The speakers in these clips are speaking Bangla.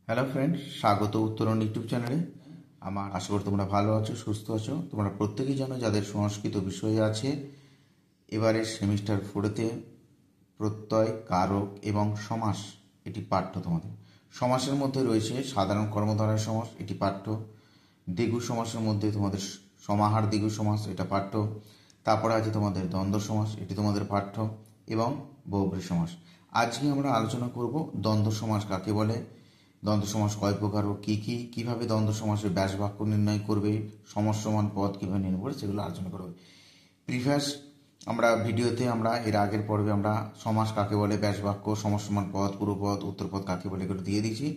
হ্যালো ফ্রেন্ডস, স্বাগত উত্তরণ ইউটিউব চ্যানেলে। আমার আশা করি তোমরা ভালো আছো, সুস্থ আছো। তোমরা প্রত্যেকেই জানো যাদের সংস্কৃত বিষয় আছে এবারে সেমিস্টার 4-তে প্রত্যয়, কারক এবং সমাস এটি পাঠ্য। তোমাদের সমাসের মধ্যে রয়েছে সাধারণ কর্মধারয় সমাস, এটি পাঠ্য। দ্বিগু সমাসের মধ্যে তোমাদের সমাহার দ্বিগু সমাস, এটা পাঠ্য। তারপরে আছে তোমাদের দ্বন্দ্ব সমাস, এটি তোমাদের পাঠ্য, এবং বহুব্রী সমাস। আজকে আমরা আলোচনা করব দ্বন্দ্ব সমাস কাকে বলে, দ্বন্দ্ব সমাস কয় প্রকার ও কী কী, কীভাবে দ্বন্দ্ব সমাসের ব্যাস বাক্য নির্ণয় করবে, সমসমান পদ কীভাবে নির্ণয় করবে, সেগুলো আলোচনা করবে। প্রিভিয়াস ভিডিওতে আমরা এর আগের পর্বে আমরা সমাস কাকে বলে, ব্যাস বাক্য, সমসমান পদ, পূর্বপদ, উত্তরপদ কাকে বলে এগুলো দিয়ে দিয়েছি।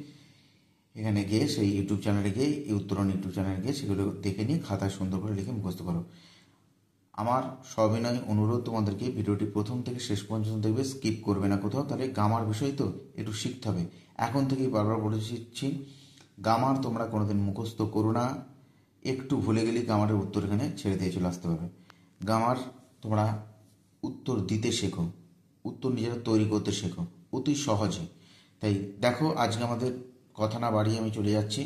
এখানে গিয়ে সেই ইউটিউব চ্যানেলে গিয়ে, উত্তরণ ইউটিউব চ্যানেলে গিয়ে সেগুলো দেখে নিয়ে খাতায় সুন্দর করে লিখে মুখস্থ করো। আমার সবিনয় অনুরোধ তোমাদেরকে ভিডিওটি প্রথম থেকে শেষ পর্যন্ত দেখবে, স্কিপ করবে না কোথাও, তাহলে গামার বিষয় তো একটু শিখতে হবে। এখন থেকেই বারবার বলে দিচ্ছি, গামার তোমরা কোনোদিন মুখস্থ করো না। একটু ভুলে গেলেই গামারের উত্তর এখানে ছেড়ে দিয়ে চলে আসতে পারবে। গামার তোমরা উত্তর দিতে শেখো, উত্তর নিজেরা তৈরি করতে শেখো, অতি সহজে। তাই দেখো, আজকে আমাদের কথা না বাড়িয়ে আমি চলে যাচ্ছি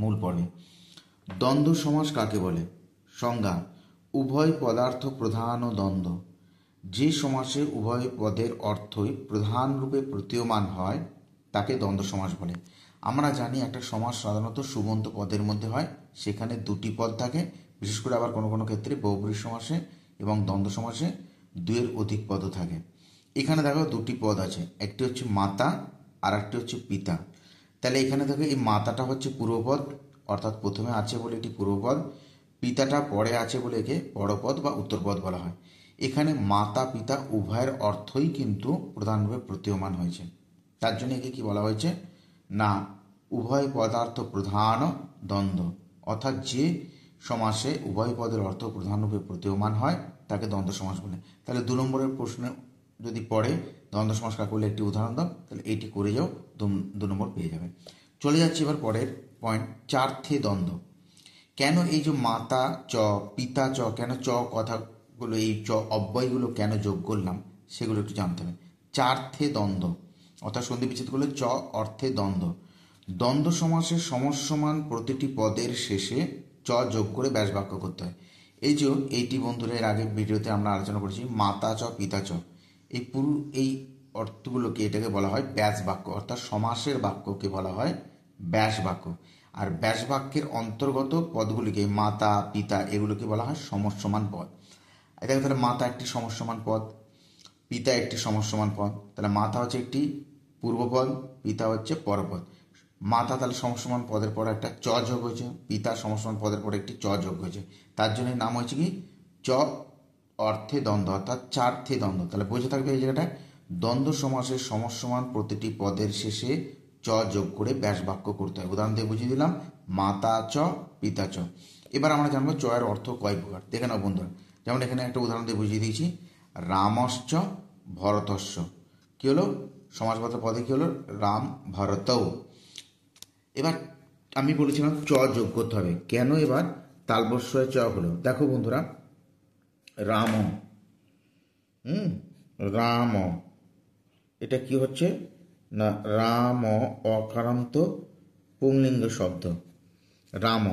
মূল পর্বে। দ্বন্দ্ব সমাস কাকে বলে? সংজ্ঞা: উভয় পদার্থ প্রধান ও দ্বন্দ্ব। যে সমাসে উভয় পদের অর্থই প্রধানরূপে প্রতীয়মান হয় তাকে দ্বন্দ্ব সমাস বলে। আমরা জানি একটা সমাস সাধারণত সুবন্ত পদের মধ্যে হয়, সেখানে দুটি পদ থাকে। বিশেষ করে আবার কোনো কোনো ক্ষেত্রে বহুব্রী সমাসে এবং দ্বন্দ্ব সমাসে দুয়ের অধিক পদও থাকে। এখানে দেখো দুটি পদ আছে, একটি হচ্ছে মাতা আর একটি হচ্ছে পিতা। তাহলে এখানে দেখো এই মাতাটা হচ্ছে পূর্বপদ, অর্থাৎ প্রথমে আছে বলে এটি পূর্বপদ। পিতাটা পরে আছে বলে একে পরপদ বা উত্তরপদ বলা হয়। এখানে মাতা পিতা উভয়ের অর্থই কিন্তু প্রধানরূপে প্রতীয়মান হয়েছে, তার জন্য একে কি বলা হয়েছে না উভয় পদার্থ প্রধান দ্বন্দ্ব। অর্থাৎ যে সমাসে উভয় পদের অর্থ প্রধানরূপে প্রতীয়মান হয় তাকে দ্বন্দ্ব সমাস বলে। তাহলে 2 নম্বরের প্রশ্নে যদি পড়ে দ্বন্দ্ব সমাস কাকে বলে একটি উদাহরণ দাও, তাহলে এইটি করে যাও, 2 নম্বর পেয়ে যাবে। চলে যাচ্ছে এবার পরের পয়েন্ট, চার্থে দ্বন্দ্ব। কেন এই যে মাতা চ পিতা চ, কেন চ কথাগুলো, এই চ অব্যয়গুলো কেন যোগ করলাম সেগুলো একটু জানতে হবে। চার্থে দ্বন্দ্ব অর্থাৎ সন্ধি বিচ্ছেদ করলে চ অর্থে দ্বন্দ্ব। দ্বন্দ্ব সমাসের সমসমান প্রতিটি পদের শেষে চ যোগ করে ব্যাস বাক্য করতে হয়। এই যে এইটি বন্ধুরা এর আগে ভিডিওতে আমরা আলোচনা করেছি, মাতা চ পিতা চ, এই অর্থগুলোকে, এটাকে বলা হয় ব্যাস বাক্য, অর্থাৎ সমাসের বাক্যকে বলা হয় ব্যাস বাক্য। আর ব্যাস বাক্যের অন্তর্গত পদগুলিকে, মাতা পিতা, এগুলোকে বলা হয় সমসমান পদ। এটা তাহলে মাতা একটি সমসমান পদ, পিতা একটি সমসমান পদ। তাহলে মাতা হচ্ছে একটি পূর্বপদ, পিতা হচ্ছে পরপদ। মাতা তাহলে সমসমান পদের পরে একটা চ যোগ হয়েছে, পিতা সমসমান পদের পরে একটি চ যোগ হয়েছে, তার জন্য নাম হয়েছে কি চ অর্থে দ্বন্দ্ব, অর্থাৎ চার্থে দ্বন্দ্ব। তাহলে বোঝা থাকবে এই জায়গাটা, দ্বন্দ্ব সমাসের সমসমান প্রতিটি পদের শেষে চ যোগ করে ব্যাস বাক্য করতে হয়। উদাহরণ দিয়ে বুঝিয়ে দিলাম, মাতা চ পিতা চ। এবার আমরা জানবো চ এর অর্থ কয় প্রকার। দেখে নাও বন্ধুরা, যেমন এখানে একটা উদাহরণ দিয়ে বুঝিয়ে দিয়েছি, রামশ্চ ভরতস্য। কি হলো? সমাসগত পদে কি হলো? রাম ভরতৌ। এবার আমি বলেছিলাম চ যোগ করতে হবে, কেন এবার তালবস্যয় চ হলো? দেখো বন্ধুরা, রাম, রাম, এটা কি হচ্ছে না রাম অকারান্ত পুংলিঙ্গ শব্দ। রাম,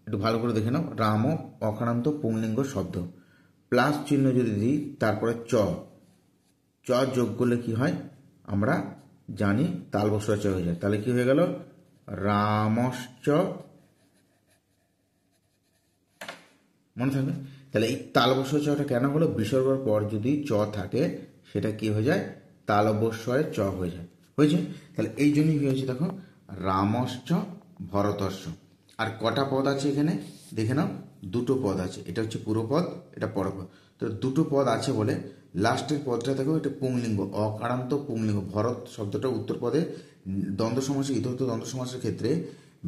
একটু ভালো করে দেখে নাও, রাম অকারান্ত পুংলিঙ্গ শব্দ। প্লাস চিহ্ন যদি দিই, তারপরে চ, চ যোগ করলে কি হয় আমরা জানি, তালবস্য চ হয়ে যায়। তাহলে কি হয়ে গেল? রামশ্চ, মনে থাকবে। তাহলে এই তালবস্য চটা কেন হলো? বিসর্গর পর যদি চ থাকে সেটা কি হয়ে যায়? তালবস্যয় চ হয়ে যায়, হয়েছে। তাহলে এই জন্যই হয়েছে, দেখো, রামশ্চ ভরতস্য। আর কটা পদ আছে এখানে দেখে নাও, দুটো পদ আছে, এটা হচ্ছে পূর্বপদ, এটা পরপদ। তো দুটো পদ আছে বলে লাস্টের পদটা দেখো, এটা পুংলিঙ্গ, অকারান্ত পুংলিঙ্গ। ভরত শব্দটা উত্তর পদে, দ্বন্দ্ব সমাসে, ইতরত দ্বন্দ্ব সমাসের ক্ষেত্রে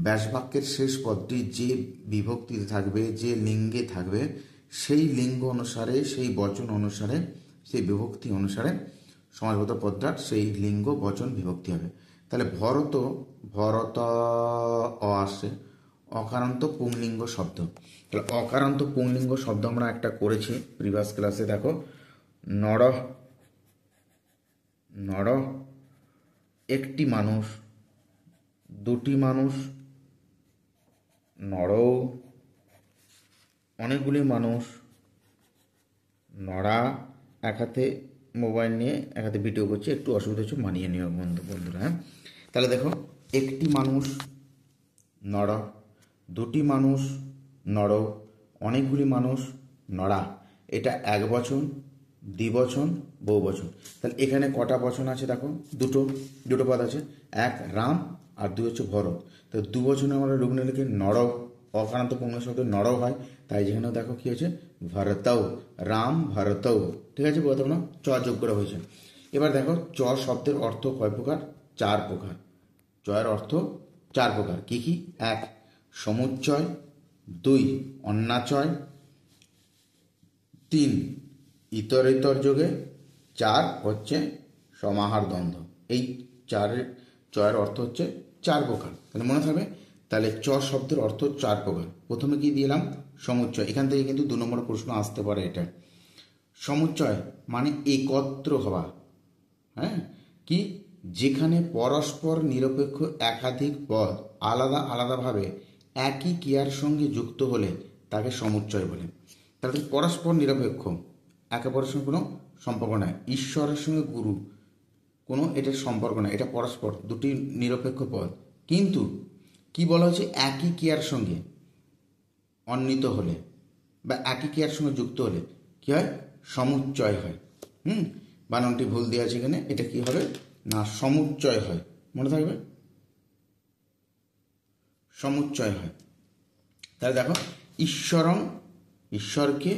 ব্যাস বাক্যের শেষ পদটি যে বিভক্তিতে থাকবে, যে লিঙ্গে থাকবে, সেই লিঙ্গ অনুসারে, সেই বচন অনুসারে, সেই বিভক্তি অনুসারে সমাসগত পদটার সেই লিঙ্গ বচন বিভক্তি হবে। তাহলে ভরত, ভরত আসে অকারান্ত পুংলিঙ্গ শব্দ। তাহলে অকারান্ত পুংলিঙ্গ শব্দ আমরা একটা করেছি প্রিভিয়াস ক্লাসে, দেখো, নর, নর একটি মানুষ, দুটি মানুষ, নরৌ, অনেকগুলি মানুষ, নড়া। এক হাতে মোবাইল নিয়ে এক হাতে ভিডিও করছে, একটু অসুবিধা হচ্ছে, মানিয়ে নিও বন্ধুরা। হ্যাঁ, তাহলে দেখো, একটি মানুষ নড়, দুটি মানুষ নড়, অনেকগুলি মানুষ নড়া। এটা এক বচন, দ্বিবচন, বহুবচন। তাহলে এখানে কটা বচন আছে দেখো, দুটো পদ আছে, এক রাম আর দুই হচ্ছে ভরত। তো দু বচনে আমরা রুগ্নে লিখে নড়, অকারান্ত পুংলিঙ্গ শব্দ নড় হয়, তাই যেখানেও দেখো কি হয়েছে, ভরতৌ, রাম ভরতৌ। ঠিক আছে, বলতে না, চ যোগ করা হয়েছে। এবার দেখো, চ শব্দের অর্থ কয় প্রকার? 4 প্রকার। চয়ের অর্থ 4 প্রকার। কি কি? 1 সমুচ্চয়, 2 অন্যাচয়, 3 ইতরেতর যোগে, 4 হচ্ছে সমাহার দ্বন্দ্ব। এই চয়ের অর্থ হচ্ছে 4 প্রকার। তাহলে মনে থাকবে। তাহলে চ শব্দের অর্থ 4 প্রকার। প্রথমে কি দিলাম? সমুচ্চয়। এখান থেকে কিন্তু 2 নম্বর প্রশ্ন আসতে পারে। এটা সমুচ্চয় মানে একত্র হওয়া। হ্যাঁ, কি? যেখানে পরস্পর নিরপেক্ষ একাধিক পদ আলাদা আলাদাভাবে একই ক্রিয়ার সঙ্গে যুক্ত হলে তাকে সমুচ্চয় বলে। তাহলে পরস্পর নিরপেক্ষ, একে অপরের সঙ্গে কোনো সম্পর্ক নাই। ঈশ্বরের সঙ্গে গুরু কোনো এটার সম্পর্ক নাই, এটা পরস্পর দুটি নিরপেক্ষ পদ। কিন্তু কি বলা হচ্ছে? একই ক্রিয়ার সঙ্গে অন্বিত হলে বা একই ক্রিয়ার সঙ্গে যুক্ত হলে কি হয়? সমুচ্চয় হয়। বানানটি ভুল দেওয়া আছে এখানে। এটা কি হবে না, সমুচ্চয় হয়। মনে থাকবে, সমুচ্চয় হয়। তাহলে দেখো, ঈশ্বরং, ঈশ্বরকে,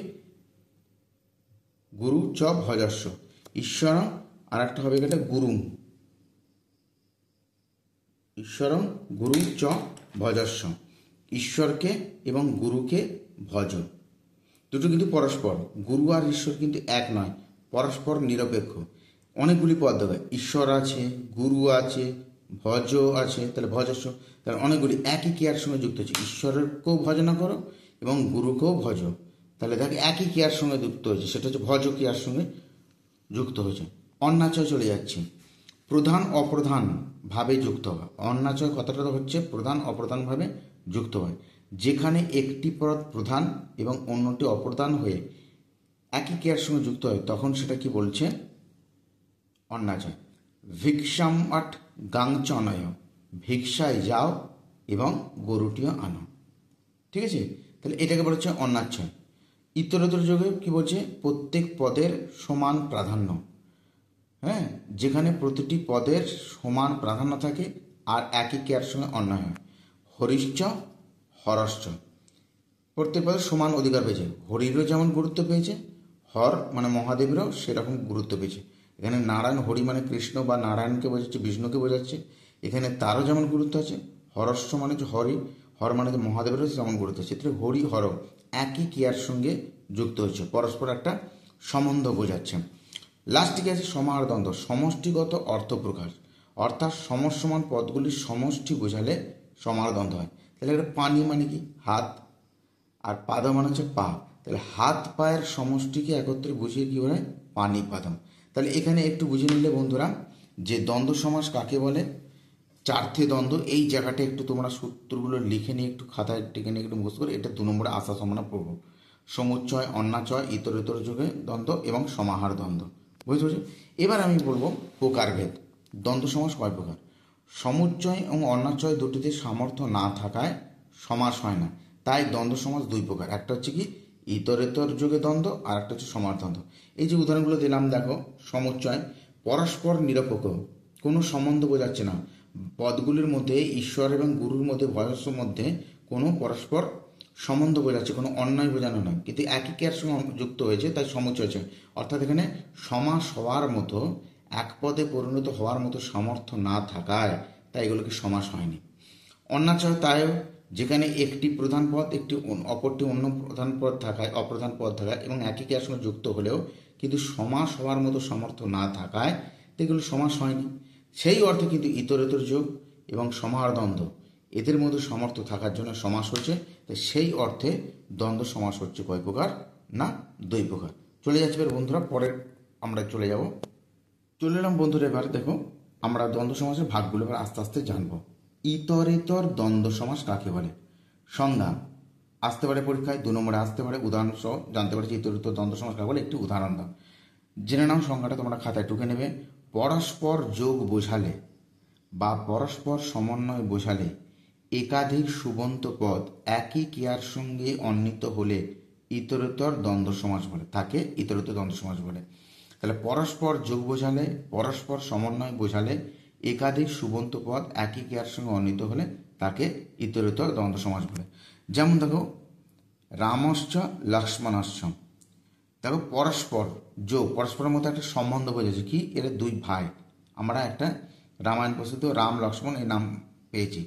গুরু চ ভজস্ব, ঈশ্বরং, আর একটা হবে এটা গুরুং, ঈশ্বরং গুরু চ ভজস্ব, ঈশ্বরকে এবং গুরুকে ভজ। দুটো কিন্তু পরস্পর, গুরু আর ঈশ্বর কিন্তু এক নয়, পরস্পর নিরপেক্ষ। অনেকগুলি পদ দেবে, ঈশ্বর আছে, গুরু আছে, ভজ আছে, তাহলে ভজস্ব। তাহলে অনেকগুলি একই ক্রিয়ার সঙ্গে যুক্ত হচ্ছে। ঈশ্বরকেও ভজনা করো এবং গুরুকেও ভজ। তাহলে দেখো একই ক্রিয়ার সঙ্গে যুক্ত হয়েছে, সেটা হচ্ছে ভজ ক্রিয়ার সঙ্গে যুক্ত হয়েছে। অন্যাচয় চলে যাচ্ছে, প্রধান অপ্রধান ভাবে যুক্ত হয়। অন্যাচয় কথাটা হচ্ছে প্রধান অপ্রধানভাবে যুক্ত হয়। যেখানে একটি পদ প্রধান এবং অন্যটি অপ্রধান হয়ে একই ক্রিয়ার সঙ্গে যুক্ত হয়, তখন সেটা কি বলছে? অন্যাচয়। ভিক্ষাম আট গাংচ অনয়, ভিক্ষায় যাও এবং গরুটিও আনো। ঠিক আছে, তাহলে এটাকে বলা হচ্ছে অন্যাচয়। ইতরেতর যোগে কি বলছে? প্রত্যেক পদের সমান প্রাধান্য। হ্যাঁ, যেখানে প্রতিটি পদের সমান প্রাধান্য থাকে আর একই ক্রিয়ার সঙ্গে অন্যায় হয়। হরিশ্চ হরশ্চ, প্রত্যেক পদের সমান অধিকার পেয়েছে। হরিরও যেমন গুরুত্ব পেয়েছে, হর মানে মহাদেবেরও সেরকম গুরুত্ব পেয়েছে। এখানে নারায়ণ, হরি মানে কৃষ্ণ বা নারায়ণকে বোঝাচ্ছে, বিষ্ণুকে বোঝাচ্ছে। এখানে তারও যেমন গুরুত্ব আছে, হরস্ব মানে হচ্ছে হরি, হর মানে মহাদেবেরও যেমন গুরুত্ব আছে। তাহলে হরি হর একই ক্রিয়ার সঙ্গে যুক্ত হচ্ছে, পরস্পর একটা সম্বন্ধ বোঝাচ্ছে। লাস্টে কি আছে? সমাহার দ্বন্দ্ব, সমষ্টিগত অর্থ প্রকাশ, অর্থাৎ সমসমান পদগুলির সমষ্টি বোঝালে সমাহার দ্বন্দ্ব হয়। তাহলে এটা পানি মানে কি? হাত, আর পাদ মানে হচ্ছে পা। তাহলে হাত পায়ের সমষ্টিকে একত্রে বুঝিয়ে কি হয়? পানিপাদম। তাহলে এখানে একটু বুঝে নিলে বন্ধুরা যে দ্বন্দ্ব সমাস কাকে বলে, চার্থে দ্বন্দ্ব। এই জায়গাটা একটু তোমরা সূত্রগুলো লিখে নিয়ে একটু খাতায় টেকে নিয়ে একটু মুখস্থ করে, এটা 2 নম্বরে আসার সম্ভাবনা পড়ব। সমুচ্চয়, অন্যাচয়, ইতরেতর যুগে দ্বন্দ্ব এবং সমাহার দ্বন্দ্ব। বুঝতে পারছি? এবার আমি বলবো প্রকারভেদ। দ্বন্দ্ব সমাস কয় প্রকার? সমুচ্চয় এবং অন্যাচয় দুটিতে সামর্থ্য না থাকায় সমাস হয় না, তাই দ্বন্দ্ব সমাস 2 প্রকার। একটা হচ্ছে কি ইতরেতর যুগে দ্বন্দ্ব, আর একটা হচ্ছে সমাহার দ্বন্দ্ব। এই যে উদাহরণগুলো দিলাম দেখো, সমুচ্চয় পরস্পর নিরপেক্ষ, কোনো সম্বন্ধ বোঝাচ্ছে না। পদগুলির মধ্যে ঈশ্বর এবং গুরুর মধ্যে, ভজস্ব মধ্যে কোনো পরস্পর সম্বন্ধ বোঝাচ্ছে, কোনো অন্যায় বোঝানো নয়, কিন্তু একই ক্রিয়ার সঙ্গে যুক্ত হয়েছে, তাই সমুচ্চয় হয়েছে। অর্থাৎ এখানে সমাস হওয়ার মতো, এক পদে পরিণত হওয়ার মতো সামর্থ্য না থাকায় তাই এগুলোকে সমাস হয়নি। অন্যাচয় তাই, যেখানে একটি প্রধান পদ একটি অপরটি অন্য প্রধান পদ থাকায়, অপ্রধান পদ থাকায় এবং একই ক্রিয়ার সঙ্গে যুক্ত হলেও কিন্তু সমাস হওয়ার মতো সামর্থ্য না থাকায় এগুলো সমাস হয়নি। সেই অর্থে কিন্তু ইতরেতর যোগ এবং সমাহার দ্বন্দ্ব এদের মধ্যে সামর্থ্য থাকার জন্য সমাস হচ্ছে। তাই সেই অর্থে দ্বন্দ্ব সমাস হচ্ছে কয় প্রকার? না 2 প্রকার। চলে যাচ্ছে এবার বন্ধুরা, পরে আমরা চলে এলাম বন্ধুরা। এবার দেখো, আমরা দ্বন্দ্ব সমাসের ভাগগুলো এবার আস্তে আস্তে জানবো। ইতরেতর দ্বন্দ্ব সমাস কাকে বলে? সংজ্ঞা আসতে পারে পরীক্ষায়, 2 নম্বরে আসতে পারে, উদাহরণ সহ জানতে পারে যে ইতরেতর দ্বন্দ্ব সমাস কাকে বলে, একটি উদাহরণ দাও। জেনে নাও সংজ্ঞাটা, তোমরা খাতায় টুকে নেবে। পরস্পর যোগ বোঝালে বা পরস্পর সমন্বয় বোঝালে একাধিক সুবন্ত পদ একই ক্রিয়ার সঙ্গে অন্বিত হলে ইতরেতর দ্বন্দ্ব সমাস বলে, তাকে ইতরেতর দ্বন্দ্ব সমাস বলে। তাহলে পরস্পর যোগ বোঝালে, পরস্পর সমন্বয় বোঝালে একাধিক সুবন্ত পদ একই ক্রিয়ার সঙ্গে অন্বিত হলে তাকে ইতরেতর দ্বন্দ্ব সমাস বলে। যেমন দেখো, রামশ্চ লক্ষ্মণশ্চ, দেখো পরস্পর যোগ, পরস্পরের মধ্যে একটা সম্বন্ধ বোঝাচ্ছে কি, এরা দুই ভাই, আমরা একটা রামায়ণ প্রসিদ্ধ রাম লক্ষ্মণ এই নাম পেয়েছি।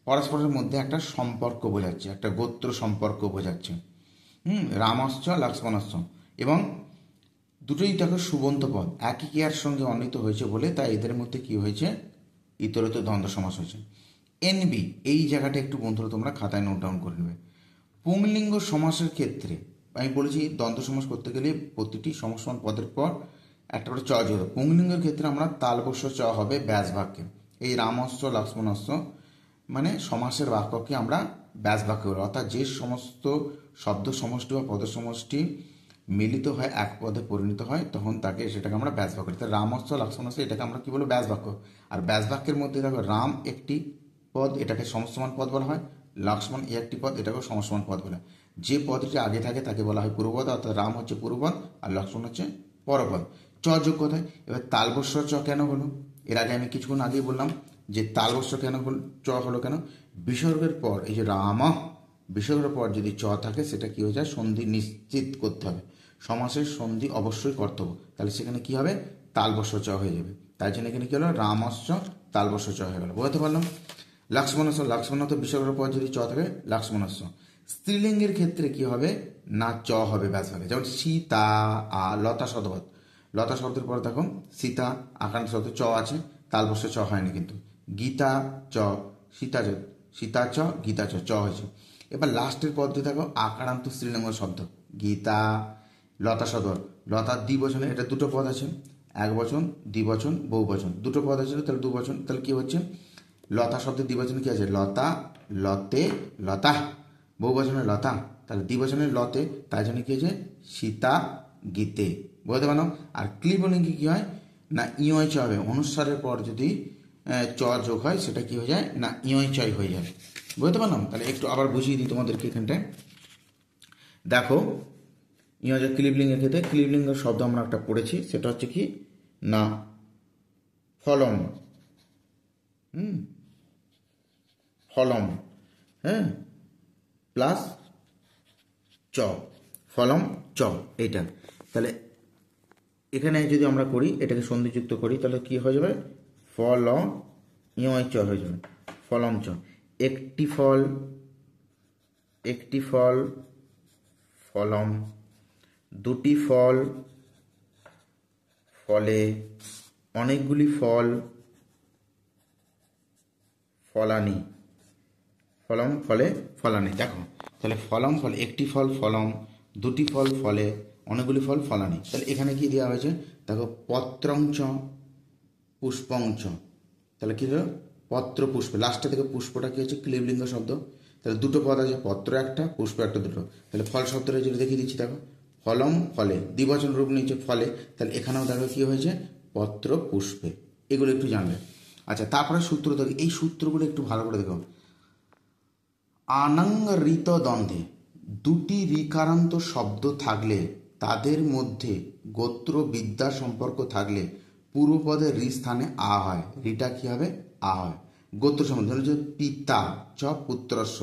পরস্পরের মধ্যে একটা সম্পর্ক বোঝাচ্ছে, একটা গোত্র সম্পর্ক বোঝাচ্ছে। রামশ্চ লক্ষ্মণশ্চ, এবং দুটোই দেখো সুবন্ত পদ একই ক্রিয়ার সঙ্গে অন্বিত হয়েছে বলে তাই এদের মধ্যে কি হয়েছে, ইতরেতর দ্বন্দ্ব সমাস হয়েছে। এনবি, এই জায়গাটা একটু বন্ধুরা তোমরা খাতায় নোট ডাউন করে নেবে। পুংলিঙ্গ সমাসের ক্ষেত্রে আমি বলেছি দ্বন্দ্ব সমাস করতে গেলে প্রতিটি সমসমান পদের পর একটা করে চ যোগ। পুংলিঙ্গের ক্ষেত্রে আমরা তালবস্য চ হবে ব্যাস বাক্যে। এই রামস্য লক্ষ্মণস্য মানে সমাসের বাক্যকে আমরা ব্যাস বাক্য বলি, অর্থাৎ যে সমস্ত শব্দ সমষ্টি বা পদ সমষ্টি মিলিত হয় এক পদে পরিণত হয় তখন সেটাকে আমরা ব্যাস বাক্য বলি। তাই রামস্য লক্ষ্মণস্য এটাকে আমরা কি বলবো, ব্যাস বাক্য। আর ব্যাস বাক্যের মধ্যে দেখো রাম একটি পদ, এটাকে সমসমান পদ বলা হয়, লক্ষ্মণ এই একটি পদ, এটাকেও সমসমান পদ বলা হয়। যে পদটি আগে থাকে তাকে বলা হয় পূর্বপদ, অর্থাৎ রাম হচ্ছে পূর্বপদ আর লক্ষ্মণ হচ্ছে পরপদ। চ যোগ কোথায়? এবার তালবস্য চ কেন হলো? এর আগে আমি কিছুক্ষণ আগেই বললাম যে তালবস্য কেন হল, চ হলো কেন? বিসর্গের পর এই যে রাম, বিসর্গের পর যদি চ থাকে সেটা কি হয়ে যায়, সন্ধি নিশ্চিত করতে হবে, সমাসের সন্ধি অবশ্যই কর্তব্য, তাহলে সেখানে কি হবে, তালবস্য চ হয়ে যাবে। তাই জন্য এখানে কি হলো, রামস্য তালবস্য চ হয়ে গেল। বুঝতে পারলাম? লক্ষ্মণস্য, লক্ষ্মণ তো বিসর্গের পর যদি চ থাকে লক্ষ্মণস্য। স্ত্রীলিঙ্গের ক্ষেত্রে কি হবে না, চ হবে ব্যাস ভাগে। যেমন সীতা লতা শব্দ, লতা শব্দের পর দেখো সীতা আকান্ত শব্দ চ আছে, তালবস্য চ হয়নি কিন্তু। গীতা চ, সীতা চ, সীতা চ গীতা চ, চ হয়েছে। এবার লাস্টের পদটি দেখো আকারান্ত স্ত্রীলিঙ্গ শব্দ, গীতা লতা শব্দ, লতার দ্বিবচনে, এটা দুটো পদ আছে, এক বচন দ্বিবচন বহুবচন, দুটো পদ আছে তাহলে দুবচন, তাহলে কি হচ্ছে, লতা শব্দের দ্বিবচনে কি আছে, লতা লতে লতা, বহুবচনে লতা, তাহলে দ্বিবচনের লতে, তাই জন্য কি হয়েছে সীতা গীতে। বুঝতে পারলাম? আর ক্লিবলিঙ্গে কি হয় না, ইয় চ হবে, অনুস্বারের পর যদি চ যোগ হয় সেটা কি হয়ে যায় না, ইয় চয় হয়ে যায়। বুঝতে পারলাম? তাহলে একটু আবার বুঝিয়ে দিই তোমাদেরকে এখানটায়। দেখো ইয় ক্লিবলিঙ্গের ক্ষেত্রে ক্লিবলিঙ্গের শব্দ আমরা একটা পড়েছি, সেটা হচ্ছে কি না ফলম, ফলম, হ্যাঁ, প্লাস চ, ফলম চ, এইটা। তাহলে এখানে যদি আমরা করি এটাকে সন্ধিযুক্ত করি তাহলে কি হয়ে যাবে, ফল ইয় চ হয়ে যাবে, ফলম চ। একটি ফল, একটি ফল ফলম, দুটি ফল ফলে, অনেকগুলি ফল ফলানি, ফলম ফলে ফলানি। দেখো তাহলে ফলম ফলে, একটি ফল ফলম, দুটি ফল ফলে, অনেকগুলি ফল ফলানি। তাহলে এখানে কি দেওয়া হয়েছে দেখো, পত্রঞ্চ পুষ্পঞ্চ, তাহলে কি হলো পত্র পুষ্প, লাস্টে থেকে পুষ্পটা কি হচ্ছে ক্লিবলিঙ্গ শব্দ, তাহলে দুটো পদ আছে, পত্র একটা পুষ্প একটা, দুটো, তাহলে ফল শব্দটা যদি দেখিয়ে দিচ্ছি দেখো, ফলম ফলে দ্বিবচন রূপ নিচ্ছে ফলে, তাহলে এখানেও দেখো কি হয়েছে পত্র পুষ্পে। এগুলো একটু জানবে। আচ্ছা তারপরে সূত্র দেখো, এই সূত্রগুলো একটু ভালো করে দেখো। আনঙ্গ ঋত দ্বন্দ্বে দুটি ঋকারান্ত শব্দ থাকলে তাদের মধ্যে গোত্র বিদ্যা সম্পর্ক থাকলে পূর্বপদের ঋ স্থানে আ হয়, ঋটা কি হবে আ হয়। গোত্র সম্বন্ধ হচ্ছে পিতা চ পুত্রস্য,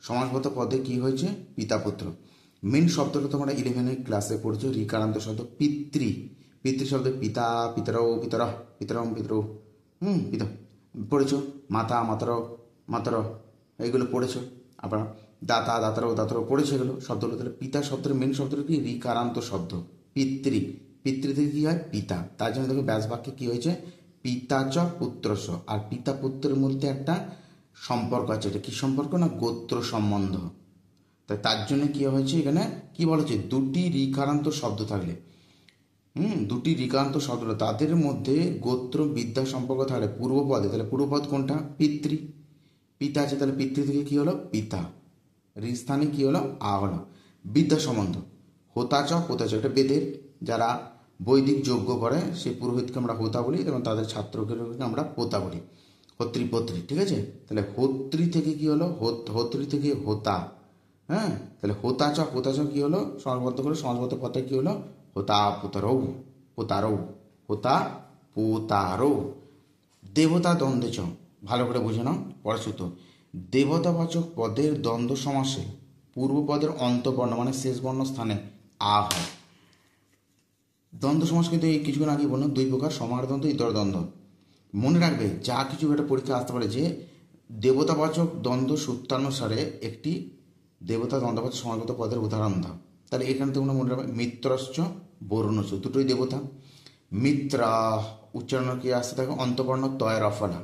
সমাসগত পদে কি হয়েছে পিতা পুত্র। মেন শব্দটা তোমরা 11 ক্লাসে পড়ছো, ঋকারান্ত শব্দ পিতৃ, পিতৃ শব্দ পিতা পিতরৌ পিতর পিতরম পিতরৌ, পিতা পড়েছো, মাতা মাতর মাতর এইগুলো পড়েছো, আবার দাতা দাতারও দাতারও পড়েছে এগুলো শব্দগুলো। তাহলে পিতা শব্দের মেন শব্দটা কি ঋকারান্ত শব্দ, পিতৃ, পিতৃ থেকে কি হয় পিতা, তার জন্য দেখো ব্যাস বাক্যে কি হয়েছে পিতা চ পুত্রস, আর পিতা পুত্রের মধ্যে একটা সম্পর্ক আছে, এটা কি সম্পর্ক না গোত্র সম্বন্ধ। তাই তার জন্য কি হয়েছে এখানে কি বলেছে, দুটি ঋকারান্ত শব্দ থাকলে, দুটি ঋকারান্ত শব্দ তাদের মধ্যে গোত্র বিদ্যা সম্পর্ক থাকলে পূর্বপদে, তাহলে পূর্বপদ কোনটা পিতৃ, পিতা আছে, তাহলে পিতৃ থেকে কি হলো পিতা, রি স্থানে কি হলো আ হলো। বিদ্যা সম্বন্ধ হোতাচ হোতাচ, এটা বেদের যারা বৈদিক যজ্ঞ করে সেই পুরোহিতকে আমরা হোতা বলি এবং তাদের ছাত্রকে আমরা পোতা বলি, হোত্রী পত্রী, ঠিক আছে। তাহলে হোত্রী থেকে কি হলো হোত্রী থেকে হোতা, হ্যাঁ। তাহলে হোতাচ হোতাচ কি হলো সমাসবদ্ধ করে, সমাসবদ্ধ পদে কি হলো হোতা পোতারৌ, পোতারৌ, হোতা পোতারৌ। দেবতা দ্বন্দ্বে চ, ভালো করে বুঝে নাও পরের সূত্র। দেবতাবাচক পদের দ্বন্দ্ব সমাসে পূর্বপদের অন্তবর্ণ মানে শেষ বর্ণ স্থানে আ হয়। দ্বন্দ্ব সমাস কিন্তু এই কিছুক্ষণ আগে বললাম দুই প্রকার, সমাহার দ্বন্দ্ব, ইতর দ্বন্দ্ব। মনে রাখবে যা কিছু একটা পরীক্ষা আসতে পারে যে দেবতাবাচক দ্বন্দ্ব সূত্রানুসারে একটি দেবতা দ্বন্দ্ববাচক সমাগত পদের উদাহরণ দাও। তাহলে এখানে তোমরা মনে রাখবে মিত্রশ্চ বরুণশ্চ, দুটোই দেবতা। মিত্রা উচ্চারণ কি আসছে দেখো, অন্তবর্ণ তয়ের অফলা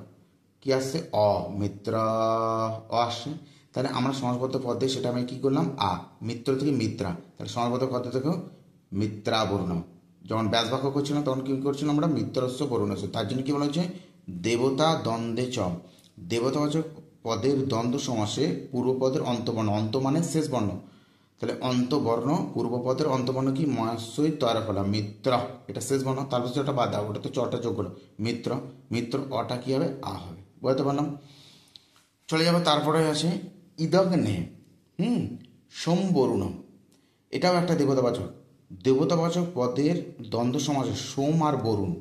কি আসছে অ, মিত্র অ আসছে। তাহলে আমরা সমাসবদ্ধ পদে সেটা আমি কি করলাম আ, মিত্র থেকে মিত্রা, তাহলে সমাসবদ্ধ পদে দেখো মিত্রা বর্ণ। যখন ব্যাস বাক্য করছিলাম তখন কি করছিলাম আমরা মিত্রস্য বরুণস্য, তার জন্য কি বলা হচ্ছে দেবতা দ্বন্দ্বে চ। দেবতাবাচক পদের দ্বন্দ্ব সমাসে পূর্বপদের অন্তবর্ণ, অন্ত মানে শেষ বর্ণ, তাহলে অন্তবর্ণ পূর্বপদের অন্তবর্ণ কি মহাশয় তৈরা ফলা মিত্র, এটা শেষ বর্ণ, তারপর ওটা বাদ দাও, ওটা তো চটা যোগ হলো মিত্র, মিত্র অটা কি হবে আ হবে, বুঝতে পারলাম। চলে যাবো তারপরে আছে ইদগ্নে সোম বরুণ, এটাও একটা দেবতাবাচক। দেবতাবাচক পদের দ্বন্দ্ব সমাসে সোম আর বরুণ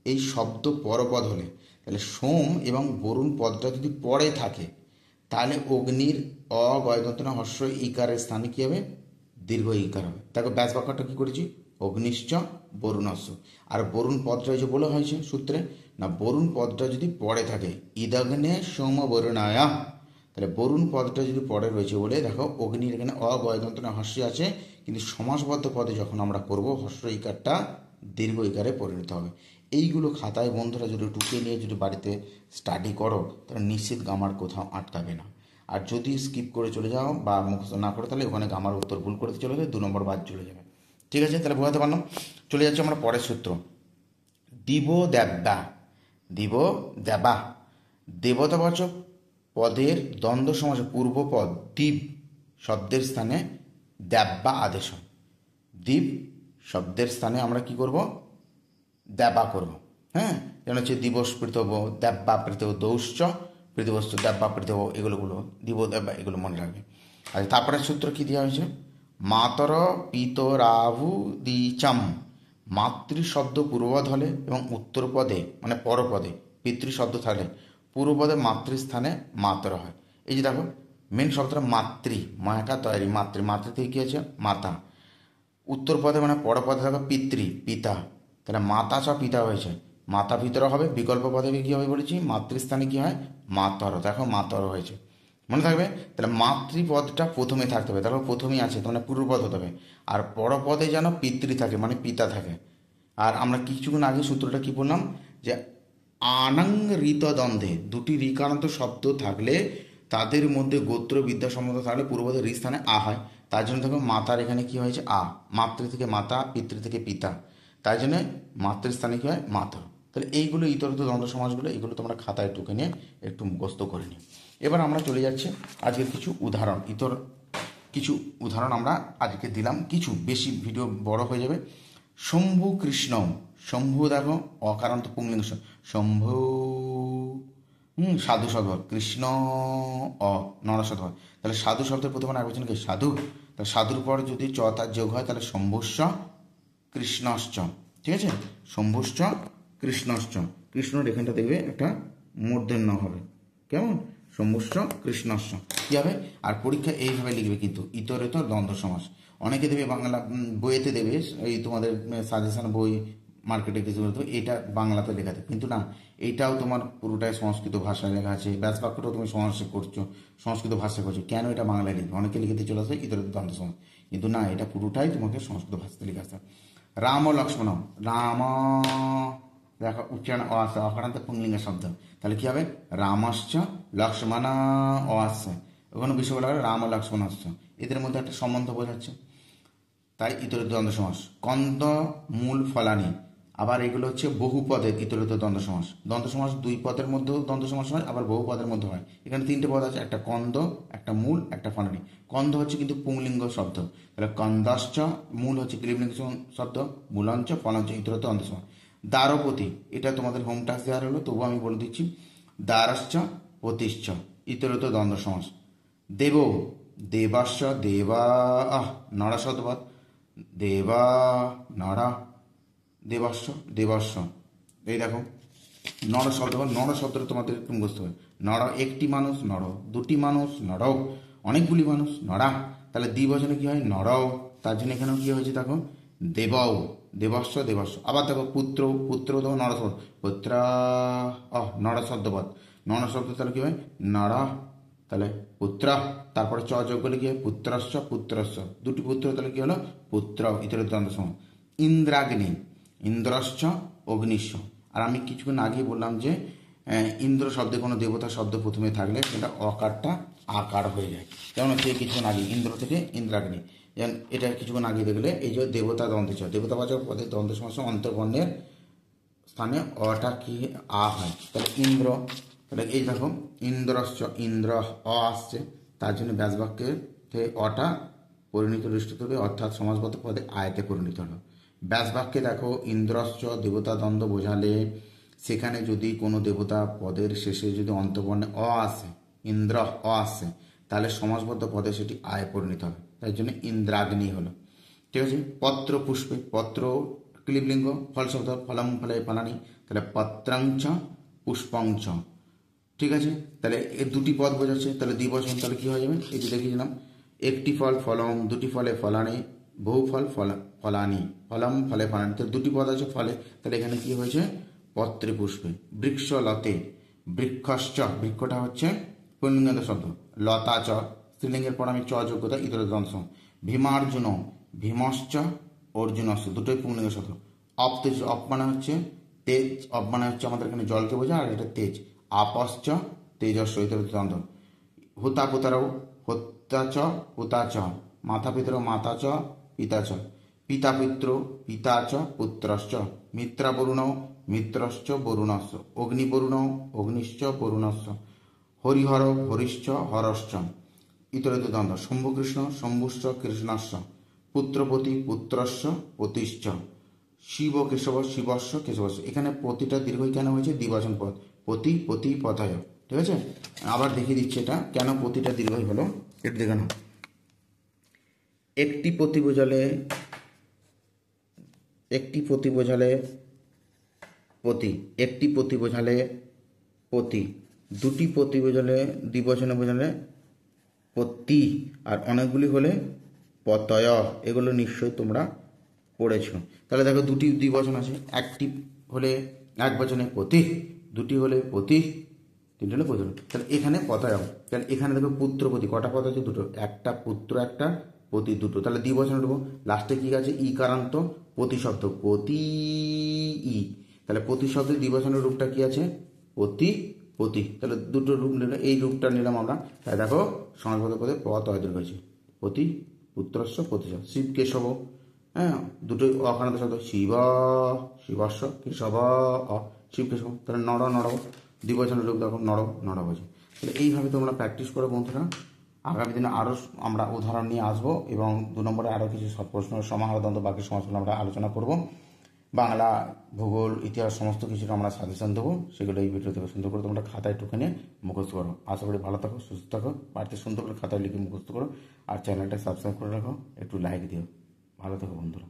এই শব্দ পরপদ হলে, তাহলে সোম এবং বরুণ পদটা যদি পরে থাকে তাহলে অগ্নির অগয়দন্তনা হর্ষ ইকারের স্থানে কী হবে দীর্ঘ ইকার হবে। দেখো ব্যাস বাক্যটা কী করেছি অগ্নিশ্চ বরুণস্য, আর বরুণ পদটা যে বলা হয়েছে সূত্রে না, বরুণ পদটা যদি পরে থাকে ইদগ্নে সোম বরুণায়া, তাহলে বরুণ পদটা যদি পরে রয়েছে বলে দেখো অগ্নির এখানে অগয়দন্তনা হর্ষ আছে, কিন্তু সমাসবদ্ধ পদে যখন আমরা করব হর্ষ ইকারটা দীর্ঘ ইকারে পরিণত হবে। এইগুলো খাতায় বন্ধুরা যদি টুকে নিয়ে যদি বাড়িতে স্টাডি করো তাহলে নিশ্চিত গামার কোথাও আটকাবে না। আর যদি স্কিপ করে চলে যাও বা মুখস্থ না করো তাহলে ওখানে গামার উত্তর ভুল করতে চলে যাবে, 2 নম্বর বাদ চলে যাবে। ঠিক আছে, তাহলে বোঝাতে পারলাম। চলে যাচ্ছে আমরা পরের সূত্র, দিব দেব্যা, দিব দেবা। দেবতাবাচক পদের দ্বন্দ্ব সমাসে পূর্বপদ দ্বীপ শব্দের স্থানে দেব্যা আদেশ হয়। দ্বীপ শব্দের স্থানে আমরা কি করব দেবা করব, হ্যাঁ। যেমন হচ্ছে দিবস পৃথব, দেব্যা পৃথব, দৌশ্চ পৃথিবস্তু, দেব্যা পৃথব, এগুলোগুলো দিব দেব্যা এগুলো মনে রাখবে। আর তারপরে সূত্র কি দেওয়া হয়েছে মাতর পিতরাভু দিচাম, মাতৃ শব্দ পূর্বপদ হলে এবং উত্তর পদে মানে পরপদে পিতৃ শব্দ থাকলে পূর্বপদে মাতৃস্থানে মাতর হয়। এই যে দেখো মেন শব্দটা মাতৃ, মায়াকা তৈরি মাতৃ, মাতৃ থেকে কী আছে মাতা, উত্তর পদে মানে পরপদে থাকবে পিতৃ পিতা, তাহলে মাতা ছ পিতা হয়েছে, মাতা ভিতরে হবে, বিকল্প পদে কী হবে বলেছি মাতৃস্থানে কী হয় মাতর, দেখো মাতর হয়েছে মনে থাকবে। তাহলে মাতৃপদটা প্রথমে থাকতে হবে, তারপর প্রথমেই আছে মানে পূর্বপদ হতে হবে, আর পরপদে যেন পিতৃ থাকে মানে পিতা থাকে। আর আমরা কিছুক্ষণ আগে সূত্রটা কি বললাম যে আনাং ঋত দ্বন্দ্বে দুটি ঋকারান্ত শব্দ থাকলে তাদের মধ্যে গোত্র বিদ্যা সম্বন্ধ থাকলে পূর্বপদের ঋ স্থানে আ হয়, তার জন্য দেখো মাতার এখানে কি হয়েছে আ, মাতৃ থেকে মাতা পিতৃ থেকে পিতা, তাই জন্য মাতৃস্থানে কী হয় মাতর। তাহলে এইগুলো ইতরত দ্বন্দ্ব সমাসগুলো এগুলো তোমরা খাতায় টুকে নিয়ে একটু মুখস্থ করে নিও। এবার আমরা চলে যাচ্ছি আজকের কিছু উদাহরণ, কিছু উদাহরণ আমরা আজকে দিলাম, কিছু বেশি ভিডিও বড় হয়ে যাবে। শম্ভু কৃষ্ণ, শম্ভু দেখো অকারান্ত পুংলিঙ্গ শম্ভু, সাধু শব্দ, কৃষ্ণ অ নর শব্দ, তাহলে সাধু শব্দের প্রথমে এক বচন কি সাধু, তাহলে সাধুর পর যদি চ তার যোগ হয় তাহলে শম্ভুশ্চ কৃষ্ণশ্চ, ঠিক আছে শম্ভুশ্চ কৃষ্ণশ্চ, কৃষ্ণর এখানটা দেখবে একটা মূর্ধন্য হবে, কেমন শম্ভুশ্চ কৃষ্ণশ্চ কী হবে। আর পরীক্ষা এইভাবে লিখবে কিন্তু ইতরেতর দ্বন্দ্ব সমাস, অনেকে দেবে বাংলা বইয়েতে দেবে, এই তোমাদের সাজেশন বই মার্কেটে কিছু বলতে এটা বাংলাতে লেখা থাকে, কিন্তু না এইটাও তোমার পুরোটাই সংস্কৃত ভাষায় লেখা আছে, ব্যাস বাক্যটাও তুমি সংস্কৃত ভাষা করছো, কেন এটা বাংলায় লিখবে, অনেকে লিখতে চলে আসবে ইতরেতর দ্বন্দ্ব সমাস, কিন্তু না এটা পুরোটাই তোমাকে সংস্কৃত ভাষাতে লিখে আসতে হবে। রাম ও লক্ষ্মণ, রাম দেখো উচ্চারণ অ আসছে অকারান্ত পুংলিঙ্গ শব্দ, তাহলে কি হবে রামশ্চ লক্ষ্মণ অ আসছে, ওখানে বিষয় বলা হলো রাম ও লক্ষ্মণ আসছে, এদের মধ্যে একটা সম্বন্ধ বোঝাচ্ছে, তাই ইতরেতর দ্বন্দ্ব সমাস। কন্দ মূল ফলানি, আবার এগুলো হচ্ছে বহু পদের ইতরিত দ্বন্দ্ব সমাস। দ্বন্দ্ব সমাস দুই পদের মধ্যেও দ্বন্দ্ব সমাস হয়, আবার বহু পদের মধ্যে হয়। এখানে তিনটে পদ আছে, একটা কন্দ, একটা মূল, একটা ফলানি। কন্দ হচ্ছে কিন্তু পুংলিঙ্গ শব্দ, তাহলে কন্দাশ্চ। মূল হচ্ছে ক্লিবলিঙ্গ শব্দ, মূলঞ্চ ফলঞ্চ ইতরিত দ্বন্দ্ব সমাস। দ্বারপতি, এটা তোমাদের হোম টাস্ক দেওয়ার হলো, তবুও আমি বলে দিচ্ছি। দ্বারশ্চ পতিশ্চ ইতরিত দ্বন্দ্ব সমাস। দেব, দেবাশ্চ দেবা, নড়া শব্দপদ, দেবা নড়া, দেবাশ্ব দেবাশ্ব। এই দেখো নড় শব্দ, নড় শব্দটা তোমাদের একটু বুঝতে হবে। নড় একটি মানুষ, নড় দুটি মানুষ, নড়ও অনেকগুলি মানুষ, নড়া। তাহলে দ্বিবচনে কি হয়? নড়ও। তার জন্য এখানেও কি হয়েছে দেখো, দেবও, দেবাশ্ব দেবাশ্ব। আবার দেখো পুত্র, পুত্র দেখো নড় শব্দ, পুত্র নড় শব্দপদ, নড় শব্দ তাহলে কি হয়? নড়া, তাহলে পুত্র। তারপরে চ যোগ করলে কি হয়? পুত্রশ্চ পুত্রশ্চ, দুটি পুত্র, তাহলে কি হলো? পুত্র ইতরিত দ্বন্দ্ব সমাস। ইন্দ্রাগ্নি, ইন্দ্রশ্চ অগ্নিশ্চ। আর আমি কিছুক্ষণ আগে বললাম যে ইন্দ্র শব্দে কোনো দেবতা শব্দ প্রথমে থাকলে সেটা অকারটা আকার হয়ে যায়। যেমন হচ্ছে কিছুক্ষণ আগে ইন্দ্র থেকে ইন্দ্রাগ্নি, যেমন এটা কিছুক্ষণ আগে দেখলে এই যে দেবতা দ্বন্দ্ব ছ, দেবতাবাচক পদের দ্বন্দ্ব সমাস অন্তর্বর্ণের স্থানে অটা কি আ হয়। তাহলে ইন্দ্র, তাহলে এই দেখো ইন্দ্রশ্চ, ইন্দ্র আসছে, তার জন্য ব্যাস বাক্যের অটা পরিণত দৃষ্টি হবে, অর্থাৎ সমাসবদ্ধ পদে আয়তে পরিণত হলো। ব্যাস বাক্যে দেখো ইন্দ্রশ্চ দেবতা দ্বন্দ্ব বোঝালে সেখানে যদি কোনো দেবতা পদের শেষে যদি অন্তবর্ণে আসে, ইন্দ্র আসে, তাহলে সমাসবদ্ধ পদে সেটি আয় পরিণত হবে, তাই জন্য ইন্দ্রাগ্নি হলো। ঠিক আছে। পত্র পুষ্পে, পত্র ক্লিবলিঙ্গ, ফল শব্দ ফলম ফলে ফলানি, তাহলে পত্রাংচ পুষ্পাংচ। ঠিক আছে, তাহলে এর দুটি পদ বোঝাচ্ছে, তাহলে দ্বিবচন, তাহলে কি হয়ে যাবে? এই যে দেখিয়েছিলাম, একটি ফল ফলম, দুটি ফলে ফলানি, বহু ফল ফলানি, ফলম ফলে ফলানি, তো দুটি পদ আছে ফলে, তাহলে এখানে কি হয়েছে? পত্রে পুষ্পে। বৃক্ষ লতে, বৃক্ষশ্চ, বৃক্ষটা হচ্ছে পুল্লিঙ্গ শব্দ, লতা চ স্ত্রীলিঙ্গের পর আমি চ যোগ্যতা ইতর দংশ। ভীমার্জুন, ভীমশ্চ অর্জুনশ্চ, দুটোই পুল্লিঙ্গ শব্দ। অপ্তেজ, অপ মানে হচ্ছে তেজ, অপ মানে হচ্ছে আমাদের এখানে জলকে বোঝা, আর এটা তেজ। আপশ্চ তেজস্ব ইতর দ্বন্দ্ব। হুতা পুতারও, হত্যা চ হুতা চ, মাতা পিতরও মাতা চ পিতা চ, পিতা পিত্র পিতা চ পুত্রশ্চ, মিত্রা বরুণ মিত্রশ্চ বরুণশ্চ, অগ্নি বরুণ অগ্নিশ্চ বরুণশ্চ, হরিহর হরিশ্চ হরশ্চ ইতরিত দ্বন্দ্ব। শম্ভুকৃষ্ণ শম্ভুশ্চ কৃষ্ণশ্চ, পুত্রপতি পুত্রশ্চ পতিশ্চ, শিব কেশব শিবস্ব কেশবস্ব। এখানে প্রতিটা দীর্ঘই কেন হয়েছে? দ্বিবচন পদ, পতি পতি পথায়। ঠিক আছে, আবার দেখিয়ে দিচ্ছি এটা কেন প্রতিটা দীর্ঘই হলো, এটা দেখে নাও। একটি পতি বোঝালে, একটি পতি বোঝালে পতি, একটি পতি বোঝালে পতি, দুটি পতি বোঝালে দ্বিবচনে বোঝালে পতি, আর অনেকগুলি হলে পতয়। এগুলো নিশ্চয়ই তোমরা পড়েছো। তাহলে দেখো দুটি দ্বিবচন আছে, একটি হলে এক বচনে পতি, দুটি হলে পতি, তিনটে হলে পতি। তাহলে এখানে পতয়, তাহলে এখানে দেখো পুত্রপতি, কটা পদ আছে? দুটো, একটা পুত্র একটা পতি দুটো, তাহলে দ্বিবচন দেবো। লাস্টে কি আছে? ইকারান্ত প্রতিশব্দ, পতি ই, তাহলে প্রতিশব্দের দ্বিবচনের রূপটা কি আছে? পতি পতি। তাহলে দুটো রূপ নিলে, এই রূপটা নিলাম আমরা। তাই দেখো সমাসবদ্ধ পদে পদ অয় হয়েছে, পতি পুত্রস্ব প্রতিশব্দ। শিব কেশব, হ্যাঁ দুটোই অকারান্ত শব্দ, শিব শিবস্ব কেশব শিব কেশব। তাহলে নর নর, দ্বিবচনের রূপ দেখো নর নর হয়েছে। তাহলে এইভাবে তোমরা প্র্যাকটিস করো বন্ধুরা। আগামী দিনে আরও আমরা উদাহরণ নিয়ে আসবো, এবং 2 নম্বরে আরও কিছু প্রশ্ন সমাহার দ্বন্দ্ব বাকি সমাসগুলো আমরা আলোচনা করব। বাংলা ভূগোল ইতিহাস সমস্ত কিছুর আমরা সাজেশন দেবো, সেগুলো এই ভিডিওতে সুন্দর করে তোমরা খাতায় টুকে মুখস্থ করো। আশা করি ভালো থাকো, সুস্থ থাকো, বাড়িতে সুন্দর করে খাতায় লিখে মুখস্থ করো, আর চ্যানেলটা সাবস্ক্রাইব করে রাখো, একটু লাইক দিও। ভালো থাকো বন্ধুরা।